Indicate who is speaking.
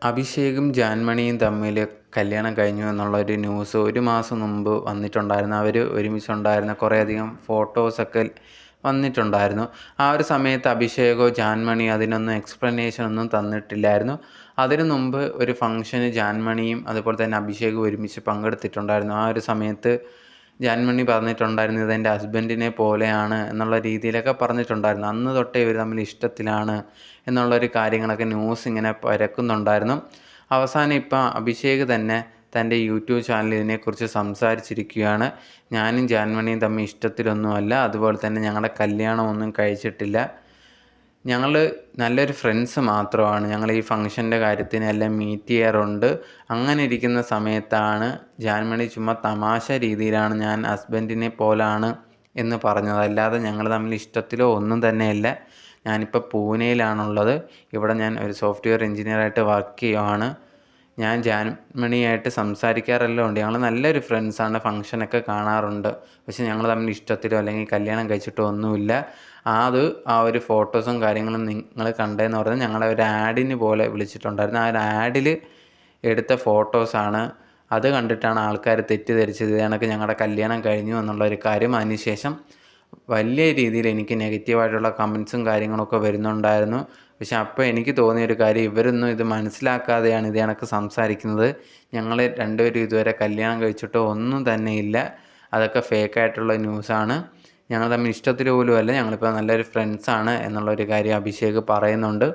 Speaker 1: അഭിഷേകും ജാൻമണിയും തമ്മിൽ കല്യാണം കഴിഞ്ഞു എന്നുള്ളൊരു ന്യൂസ് ഒരു മാസം മുമ്പ് വന്നിട്ടുണ്ടായിരുന്നു. അവർ ഒരുമിച്ചുണ്ടായിരുന്ന കുറേയധികം ഫോട്ടോസൊക്കെ വന്നിട്ടുണ്ടായിരുന്നു. ആ ഒരു സമയത്ത് അഭിഷേകോ ജാൻമണിയോ അതിനൊന്നും എക്സ്പ്ലനേഷൻ ഒന്നും തന്നിട്ടില്ലായിരുന്നു. അതിനു മുമ്പ് ഒരു ഫംഗ്ഷന് ജാൻമണിയും അതുപോലെ തന്നെ അഭിഷേകും ഒരുമിച്ച് പങ്കെടുത്തിട്ടുണ്ടായിരുന്നു. ആ ഒരു സമയത്ത് ജാൻമണി പറഞ്ഞിട്ടുണ്ടായിരുന്നു, ഇതെൻ്റെ ഹസ്ബൻഡിനെ പോലെയാണ് എന്നുള്ള രീതിയിലൊക്കെ പറഞ്ഞിട്ടുണ്ടായിരുന്നു. അന്ന് തൊട്ടേ ഇവർ തമ്മിൽ ഇഷ്ടത്തിലാണ് എന്നുള്ളൊരു കാര്യങ്ങളൊക്കെ ന്യൂസ് ഇങ്ങനെ പരക്കുന്നുണ്ടായിരുന്നു. അവസാനം ഇപ്പം അഭിഷേക് തന്നെ തൻ്റെ യൂട്യൂബ് ചാനലിൽ ഇതിനെക്കുറിച്ച് സംസാരിച്ചിരിക്കുകയാണ്. ഞാനും ജാൻമണിയും തമ്മിൽ ഇഷ്ടത്തിലൊന്നുമല്ല, അതുപോലെ തന്നെ ഞങ്ങളുടെ കല്യാണമൊന്നും കഴിച്ചിട്ടില്ല. ഞങ്ങൾ നല്ലൊരു ഫ്രണ്ട്സ് മാത്രമാണ്. ഞങ്ങൾ ഈ ഫംഗ്ഷൻ്റെ കാര്യത്തിന് എല്ലാം മീറ്റ് ചെയ്യാറുണ്ട്. അങ്ങനെ ഇരിക്കുന്ന സമയത്താണ് ജാൻമണി ചുമ്മാ തമാശ രീതിയിലാണ് ഞാൻ ഹസ്ബൻഡിനെ പോലാണ് എന്ന് പറഞ്ഞത്. അല്ലാതെ ഞങ്ങൾ തമ്മിൽ ഇഷ്ടത്തിലോ ഒന്നും തന്നെയല്ല. ഞാനിപ്പോൾ പൂനെയിലാണുള്ളത്. ഇവിടെ ഞാൻ ഒരു സോഫ്റ്റ്വെയർ എഞ്ചിനീയറായിട്ട് വർക്ക് ചെയ്യുകയാണ്. ഞാൻ ജാൻമണിയായിട്ട് സംസാരിക്കാറെല്ലാം ഉണ്ട്. ഞങ്ങൾ നല്ലൊരു ഫ്രണ്ട്സാണ്, ഫംഗ്ഷനൊക്കെ കാണാറുണ്ട്. പക്ഷെ ഞങ്ങൾ തമ്മിൽ ഇഷ്ടത്തിലോ അല്ലെങ്കിൽ കല്യാണം കഴിച്ചിട്ടോ ഒന്നുമില്ല. ആ ഒരു ഫോട്ടോസും കാര്യങ്ങളും നിങ്ങൾ കണ്ടതെന്ന് പറഞ്ഞാൽ ഞങ്ങളെ ഒരു ആഡിന് പോലെ വിളിച്ചിട്ടുണ്ടായിരുന്നു. ആ ഒരു ആഡിൽ എടുത്ത ഫോട്ടോസാണ്. അത് കണ്ടിട്ടാണ് ആൾക്കാർ തെറ്റിദ്ധരിച്ചത് കണക്ക് ഞങ്ങളുടെ കല്യാണം കഴിഞ്ഞു എന്നുള്ളൊരു കാര്യം. അതിനുശേഷം വലിയ രീതിയിൽ എനിക്ക് നെഗറ്റീവായിട്ടുള്ള കമൻസും കാര്യങ്ങളൊക്കെ വരുന്നുണ്ടായിരുന്നു. പക്ഷെ അപ്പോൾ എനിക്ക് തോന്നിയൊരു കാര്യം, ഇവരൊന്നും ഇത് മനസ്സിലാക്കാതെയാണ് ഇത് കണക്ക് സംസാരിക്കുന്നത്. ഞങ്ങൾ രണ്ടുപേരും ഇതുവരെ കല്യാണം കഴിച്ചിട്ടോ ഒന്നും തന്നെ ഇല്ല. അതൊക്കെ ഫേക്കായിട്ടുള്ള ന്യൂസാണ്. ഞങ്ങൾ തമ്മിൽ ഇഷ്ടത്തിൽ പോലും അല്ല, ഞങ്ങളിപ്പോൾ നല്ലൊരു ഫ്രണ്ട്സാണ് എന്നുള്ളൊരു കാര്യം അഭിഷേക് പറയുന്നുണ്ട്.